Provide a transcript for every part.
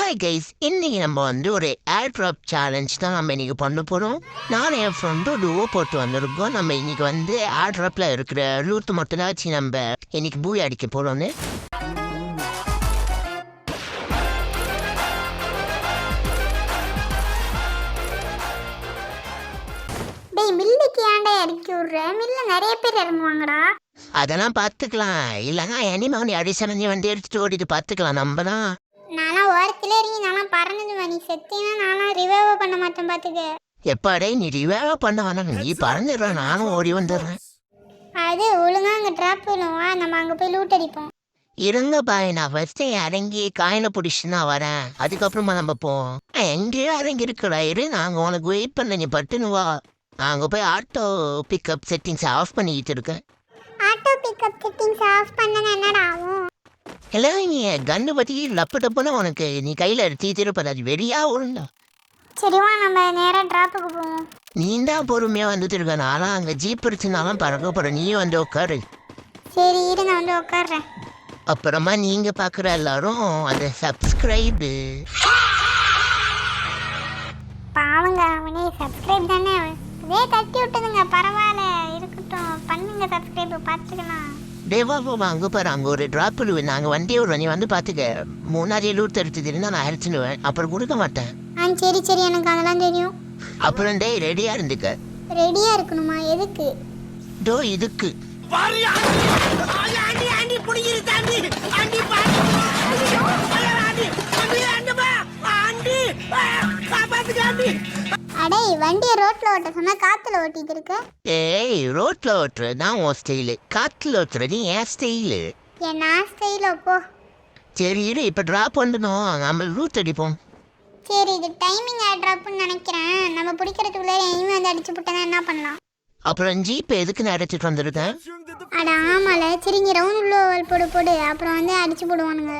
Hi guys, இன்னைக்கு நம்ம வந்து ஒரு ஏர் ட்ராப் சேலஞ்ச் தான் நம்ம இன்னைக்கு பண்ண போகிறோம். நானும் என் ஃப்ரெண்டும் டூவோ போட்டு வந்திருக்கோம். நம்ம இன்னைக்கு வந்து ஏர் ட்ராப்பில் இருக்கிற லூத்து மட்டும் தான் வச்சு நம்ம இன்னைக்கு பூய் அடிக்க போகிறோன்னு. மில்லுக்கு ஏன்டா இறக்கி விட்ற? மில்ல நிறைய பேர் இறங்குவாங்கடா. அதெல்லாம் பார்த்துக்கலாம். இல்லைன்னா இனிமே அடிசனஞ்சி வந்து எடுத்துட்டு ஓடிட்டு பார்த்துக்கலாம். நம்ம தான் நான்லாம் ஓரத்துல இறங்கி நான்லாம் பறந்துடுவேன். நீ செத்தீங்கன்னா நான்லாம் ரிவைவ் பண்ண மாட்டேன் பார்த்துக்க. எப்பாடே நீ ரிவைவ் பண்ண வேணாம், நீ பறந்துடுற, நானும் ஓடி வந்துடுறேன். அது ஒழுங்கா அங்கே ட்ராப் பண்ணுவா, நம்ம அங்கே போய் லூட் அடிப்போம். இருங்க பாய், நான் ஃபர்ஸ்ட்டு இறங்கி காயில பிடிச்சி நான் வரேன். அதுக்கப்புறமா நம்ம போவோம். எங்கேயோ இறங்கி இருக்கிறா இரு, நாங்கள் உனக்கு வெயிட் பண்ண, நீ பட்டுன்னு வா. நாங்கள் போய் ஆட்டோ பிக்கப் செட்டிங்ஸ் ஆஃப் பண்ணிக்கிட்டு இருக்கேன். ஆட்டோ பிக்கப் செட்டிங்ஸ் ஆஃப் பண்ணனா என்னடா ஆகும்? இல்லை, நீ கன்னு பற்றி லப்பு டப்புன்னு உனக்கு நீ கையில் எடுத்து திருப்பது அது வெறியா உள்ள. சரிவா, நம்ம நேராக ட்ராப்புக்கு போவோம். நீ தான் பொறுமையாக வந்துட்டு இருக்க, நானும் அங்கே ஜீப் இருந்துச்சுனாலும் பறக்க போகிறேன். நீயும் வந்து உட்காரு. சரி இரு, நான் வந்து உட்காடுறேன். அப்புறமா நீங்கள் பார்க்குற எல்லாரும் அந்த சப்ஸ்கிரைபு பாவங்க, அவனே சப்ஸ்கிரைப் தானே, அதே தட்டி விட்டுதுங்க. பரவாயில்ல, இருக்கட்டும், பண்ணுங்க சப்ஸ்கிரைப், பார்த்துக்கலாம். டேவா அங்கே பாரு, அங்கே ஒரு ட்ராப் பண்ணுவேன். நாங்கள் வண்டியை விடுவோம், நீ வந்து பார்த்துக்க. முன்னாடியே லூட் எடுத்து இருந்தால் நான் அரைச்சிடுவேன், அப்புறம் கொடுக்க மாட்டேன். சரி சரி, எனக்கு அதெல்லாம் தெரியும். அப்புறம் டே ரெடியாக இருந்துக்க. ரெடியா இருக்கணுமா? எதுக்கு? டோ இதுக்கு. அடே, வண்டியை ரோட்ல ஓட்ட சொன்னா காத்துல ஓட்டிட்டு இருக்க. ஏய், ரோட்ல ஓட்டுறது தான் உன் ஸ்டைலு, காற்றுல ஓட்டுறது என் ஸ்டைலு. நான் ஸ்டைல போ. சரி இரு, இப்போ ட்ராப் பண்ணணும், நம்ம லூட் அடிப்போம். சரி, இது டைமிங் ட்ராப்னு நினைக்கிறேன். நம்ம பிடிக்கிறதுக்குள்ள எனிமே வந்து அடிச்சு போட்டா என்ன பண்ணலாம்? அப்புறம் ஜீப் எதுக்கு நான் அடிச்சுட்டு வந்திருக்கேன்? அட ஆமால, சரி இங்க ரவுண்ட் உள்ள போடு போடு, அப்புறம் வந்து அடிச்சு போடுவானுங்க.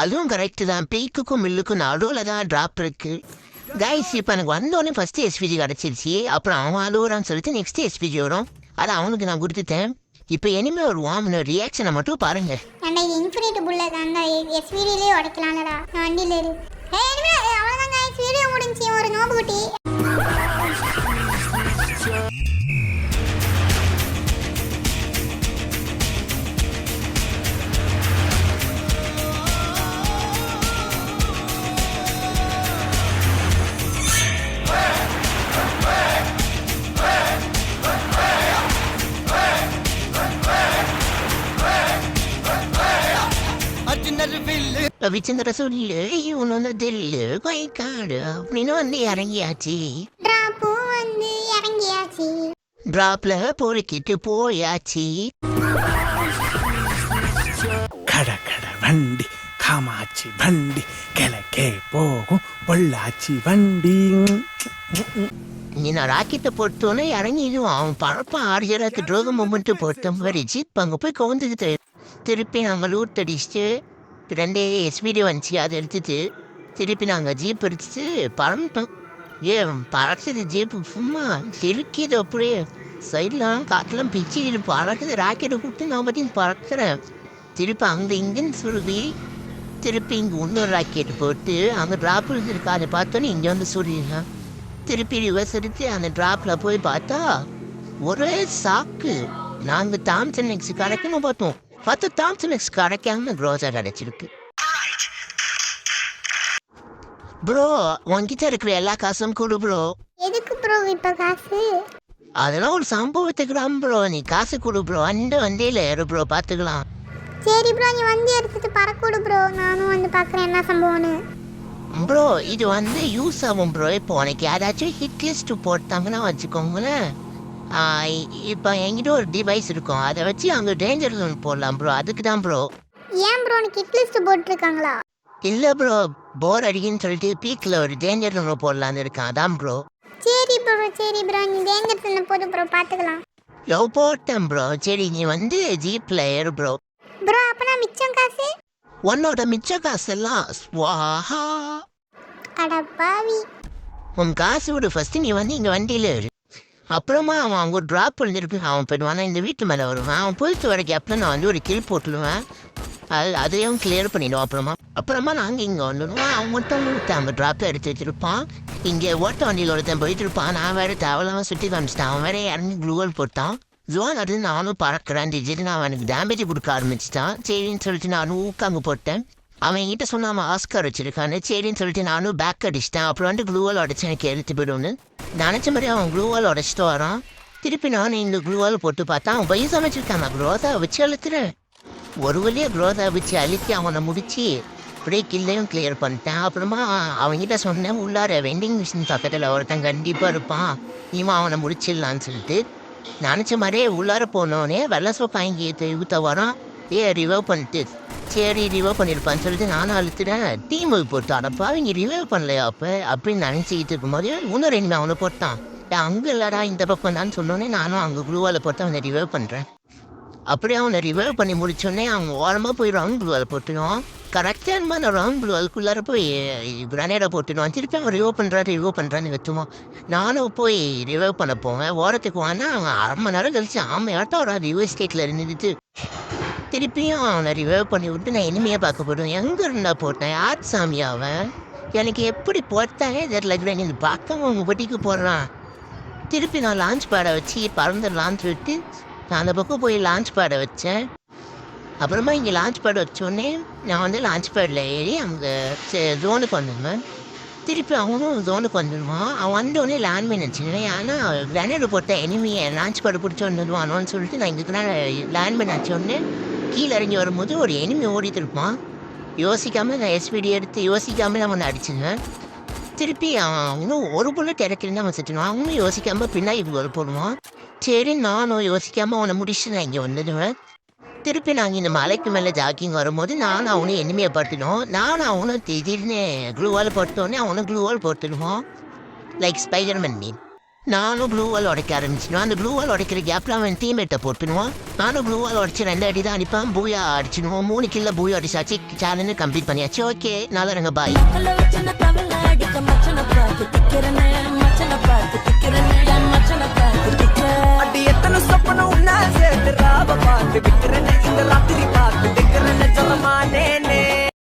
அதுவும் கரெக்டு தான். பீக்குக்கும் மில்லுக்கும் நடுவில் தான் ட்ராப் இருக்கு. கைஸ், இப்போ எனக்கு வந்தோடனே ஃபஸ்ட்டு எஸ்பிஜி கிடச்சிருச்சு. அப்புறம் அவன் அழுகுறான்னு சொல்லிட்டு நெக்ஸ்ட் எஸ்பிஜி வரும். அதை அவனுக்கு நான் கொடுத்துட்டேன். இப்போ இனிமே ஒரு வாமின ரியாக்ஷனை மட்டும் பாருங்க. ஏன்டா, இது இன்ஃபினிட் புல்லட் அந்த எஸ்பிடிலே உடைக்கலாம்லடா. நான் வண்டியில இரு. இனிமே அவ்வளோதான் கைஸ், வீடியோ முடிஞ்சு. ஒரு நோம்பு குட்டி. ரவிச்சந்திர சொல்லு, இவனு தில்லு கொய்காடு அப்படின்னு வந்து இறங்கியாச்சு. ட்ராப்பு வந்து இறங்கியாச்சு. ட்ராப்ல பொறுக்கிட்டு போயாச்சு. கட கட வண்டி காமாட்சி வண்டி கிழக்கே போகும் பொள்ளாச்சி வண்டி. நீ நான் ராக்கெட்டை போட்டோன்னே இறங்கிடுவான். அவன் பழப்ப ஆர்ஜராக்கு ட்ரோக மூமெண்ட்டு போட்ட மாதிரி ஜீப் அங்கே போய் கவுந்துக்கிட்டு திருப்பி நாங்கள் லூட் அடிச்சுட்டு ரெண்டே எஸ்பிடி வந்துச்சு, அதை எடுத்துட்டு திருப்பி நாங்கள் ஜீப் எடுத்துட்டு பறந்துட்டோம். பறக்குது ஜீப்பு சும்மா திருக்கிது. அப்படியே சைட்லாம் காட்டெல்லாம் பிச்சுக்கிட்டு பறக்குது. ராக்கெட்டை கூப்பிட்டு நான் பற்றி பறக்கிறேன். திருப்பி அங்கே இங்கேன்னு சுருவி திருப்பி இங்கே இன்னொரு ராக்கெட்டு போட்டு அங்கே ட்ராப் இருக்கா, அதை பார்த்தோன்னே இங்கே வந்து சுருவிங்க. திருப்பி ரிவர்ஸ் எடுத்து அந்த ட்ராப்பில் போய் பார்த்தா ஒரே சாக்கு. நாங்கள் தாம்சன் எக்ஸ் கிடைக்கணும் பார்த்தோம். தாம்சன் எக்ஸ் கிடைக்காம க்ரோஸா கிடைச்சிருக்கு. ப்ரோ, உன்கிட்ட இருக்கிற எல்லா காசும் கொடு ப்ரோ. எதுக்கு ப்ரோ இப்போ காசு? அதெல்லாம் ஒரு சம்பவத்துக்கு தான் ப்ரோ. நீ காசு கொடு ப்ரோ. வண்டியில் ஏறு ப்ரோ, பார்த்துக்கலாம். சரி ப்ரோ, நீ வண்டி எடுத்துட்டு பறக்கூடு ப்ரோ. நானும் வந்து பார்க்குறேன் என்ன சம்பவம்னு. ப்ரோ, இது வந்து யூஸ் ஆகும் ப்ரோ. இப்போ உனக்கு யாராச்சும் ஹிட் லிஸ்ட் போட்டாங்கன்னா வச்சுக்கோங்களேன். இப்போ என்கிட்ட ஒரு டிவைஸ் இருக்கும், அதை வச்சு அங்கே டேஞ்சர் ஜோன் போடலாம் ப்ரோ. அதுக்கு தான் ப்ரோ. ஏன் ப்ரோ, உனக்கு ஹிட் லிஸ்ட் போட்டிருக்காங்களா? இல்லை ப்ரோ, போர் அடிக்குன்னு சொல்லிட்டு பீக்கில் ஒரு டேஞ்சர் ஜோன் போடலான்னு இருக்கான், அதான் ப்ரோ. சரி ப்ரோ, சரி ப்ரோ, நீ டேஞ்சர் ஜோன் போது ப்ரோ, பார்த்துக்கலாம். போட்டேன் ப்ரோ. சரி, நீ வந்து ஜீப்பில் ஏறு ப்ரோ. ப்ரோ, அப்போ நான் மிச்சம் காசு? உன்னோட மிச்ச காசெல்லாம் ஸ்வாஹா. அட பாவி. உன் காசு விடு, ஃபஸ்ட்டு நீ வந்து இங்கே வண்டியில் ஏறு. அப்புறமா அவன் அங்கே ஒரு ட்ராப் பண்ணிருக்கு. அவன் போயிடுவானா இந்த வீட்டு மேலே வருவான். அவன் போயிட்டு வரைக்கும் அப்போ நான் வந்து ஒரு கில் போட்டுடுவேன். அதையும் கிளியர் பண்ணிடுவோம் அப்புறமா நாங்கள் இங்கே வந்துடுவோம். அவன் மட்டும் அங்கே ட்ராப் எடுத்து வச்சிருப்பான். இங்கே ஓட்ட வண்டியில் ஒருத்தன் போயிட்டு இருப்பான். நான் வேறு தேவையில்லாமல் சுற்றி காமிச்சிட்டான். அவன் வேற இறங்கி க்ளூவல் போட்டான். ஜோன் அது நானும் பறக்கிறேன். திடீர்னு அவனுக்கு டேமேஜ் கொடுக்க ஆரம்பிச்சிட்டான். சரின்னு சொல்லிட்டு நானும் ஊக்காங்க போட்டேன். அவன் என்கிட்ட சொன்ன அவன் ஆஸ்கார் வச்சிருக்கான்னு. சரின்னு சொல்லிட்டு நானும் பேக் அடிச்சிட்டேன். அப்புறம் வந்து க்ளூவால் உடச்சி எனக்கு எடுத்து போயிடும்னு நினச்ச மாதிரி அவன் க்ளூவால் உடச்சிட்டு வரான். திருப்பி நான் இந்த க்ளூவால் போட்டு பார்த்தா அவன் பையன் சமைச்சிருக்கான். நான் க்ரோதா வச்சு அழுத்துறேன். ஒரு வழியாக க்ரோதா வச்சு அழுத்தி அவனை முடிச்சு அப்படியே கில்லையும் கிளியர் பண்ணிட்டேன். அப்புறமா அவன்கிட்ட சொன்னேன், உள்ளார வெண்டிங் மிஷின் பக்கத்தில் ஒருத்தன் கண்டிப்பாக இருப்பான், இவன் அவனை முடிச்சிடலான்னு சொல்லிட்டு. நினச்ச மாதிரியே உள்ளார போனோடனே வெள்ளை சோப்பு வாங்கி ஊற்ற வரான். ரிவைவ் பண்ணிட்டு சரி ரிவைவ் பண்ணியிருப்பான்னு சொல்லிட்டு நானும் அழுத்துட்டேன். டீம் போட்டு அடப்பா அவங்க ரிவைவ் பண்ணலையா அப்படின்னு நினச்சிக்கிட்டு இருக்கும்போது இன்னும் 2 அவனை போட்டான். அங்கே இல்லடா இந்த பக்கம் தான் சொன்னோன்னே நானும் அங்கே குளூவால் போட்டு அவனை ரிவைவ் பண்ணுறேன். அப்படியே அவனை ரிவைவ் பண்ணி முடிச்சோடனே அவங்க ஓரமாக போய் ரவுண்ட் ப்ளூவால் போட்டுடுவான். கரெக்டாக நான் ரவுண்ட் ப்ளூவாலுக்குள்ளார போய் கிரனேடை போட்டுடுவான். திருப்பி அவன் ரிவைவ் பண்ணுறான்னு வச்சுவான். நானும் போய் ரிவைவ் பண்ண போவேன். ஓரத்துக்கு வானா அவன் 1/2 மணி நேரம் கழிச்சு ஆமையாட்டம் ஒரு ரிவைவ் ஸ்டேட்டில் இருந்துட்டு திருப்பியும் அவனை ரிவைவ் பண்ணி விட்டு நான் இனிமையாக பார்க்க போடுவேன். எங்கே இருந்தா போட்டேன், யார் சாமி அவன், எனக்கு எப்படி போட்டானே தெரியல. இந்த பக்கம் அவங்க பட்டிக்கு போடுறான். திருப்பி நான் லான்ச் பேடை வச்சு பறந்து லான்ச் விட்டு நான் அந்த பக்கம் போய் லான்ச் பேடை வச்சேன். அப்புறமா இங்கே லான்ச் பேட் வச்சோடனே நான் வந்து லான்ச் பேடில் ஏறி அங்கே ஜோனுக்கு வந்துடுவேன். திருப்பி அவனும் ஜோனுக்கு வந்துடுவான். அவன் வந்தோடனே லேண்ட்மைன் வச்சுருவேன். ஆனால் கிரனேடு போட்ட எனிமியை லான்ச் பேடு பிடிச்சி வந்துடுவானோன்னு சொல்லிட்டு நான் இங்கே லேண்ட்மைன் வச்சோடனே கீழே இறங்கி வரும்போது ஒரு எனிமி ஓடிட்டு இருப்பான். யோசிக்காமல் நான் எஸ்பிடி எடுத்து யோசிக்காமல் அவனை அடிச்சிடுவேன். திருப்பி அவனும் ஒரு புல்லட் இறக்கிருந்து அவன் செத்துடுவான். அவனும் யோசிக்காமல் பின்னாடி போடுவான். சரி நானும் யோசிக்காமல் அவனை முடிச்சுட்டு நான் இங்கே வந்துடுவேன். திருப்பி நாங்கள் இந்த மலைக்கு மேலே ஜாக்கிங் வரும்போது நானும் அவனும் எனிமையை பட்டுடும். நானும் அவனும் திடீர்னு க்ளூவால் போட்டோன்னே அவனும் க்ளூவால் போட்டுடுவான். லைக் ஸ்பைடர்மேன் மீன். நானும் க்ளூவால் உடைக்க ஆரம்பிச்சிடுவான். அந்த க்ளூவால் உடைக்கிற கேப்பில் அவன் டீம்மேட்டை போட்டுடுவான். நானும் க்ளூவால் உடச்சி 2 அடி தான் அடிப்பான். பூயா அடிச்சிடுவோம். 3 கில்ல பூயா அடிச்சாச்சு. சேலஞ்சு கம்ப்ளீட் பண்ணியாச்சு. ஓகே நல்லா இருங்க, பாய்.